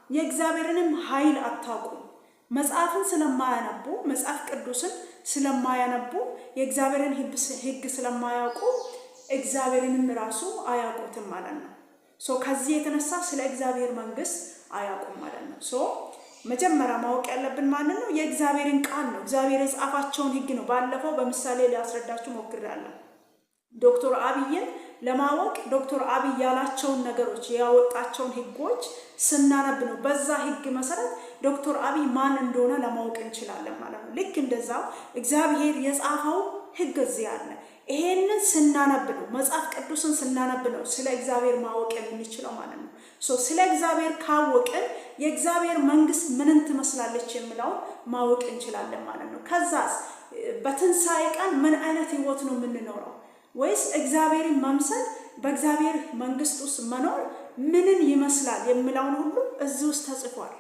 የእግዚአብሔርንም ኃይል አታውቁም። መጽሐፍን ስለማያነቡ መጽሐፍ ቅዱስን ስለማያነቡ የእግዚአብሔርን ሕግ ስለማያውቁ እግዚአብሔርንም ራሱ አያውቁትም ማለት ነው። ከዚህ የተነሳ ስለ እግዚአብሔር መንግስት አያውቁም ማለት ነው። መጀመሪያ ማወቅ ያለብን ማለት ነው የእግዚአብሔርን ቃል ነው። እግዚአብሔር የጻፋቸውን ሕግ ነው። ባለፈው በምሳሌ ሊያስረዳችሁ ሞክሬያለሁ። ዶክተር አብይን ለማወቅ ዶክተር አብይ ያላቸውን ነገሮች ያወጣቸውን ሕጎች ስናነብ ነው በዛ ሕግ መሰረት ዶክተር አብይ ማን እንደሆነ ለማወቅ እንችላለን ማለት ነው። ልክ እንደዛው እግዚአብሔር የጻፈው ሕግ እዚህ አለ። ይሄንን ስናነብ ነው መጽሐፍ ቅዱስን ስናነብ ነው ስለ እግዚአብሔር ማወቅ የምንችለው ማለት ነው። ስለ እግዚአብሔር ካወቅን የእግዚአብሔር መንግስት ምንን ትመስላለች የሚለውን ማወቅ እንችላለን ማለት ነው። ከዛስ በትንሣኤ ቀን ምን አይነት ህይወት ነው የምንኖረው? ወይስ እግዚአብሔርን መምሰል በእግዚአብሔር መንግስት ውስጥ መኖር ምንን ይመስላል የሚለውን ሁሉ እዚህ ውስጥ ተጽፏል።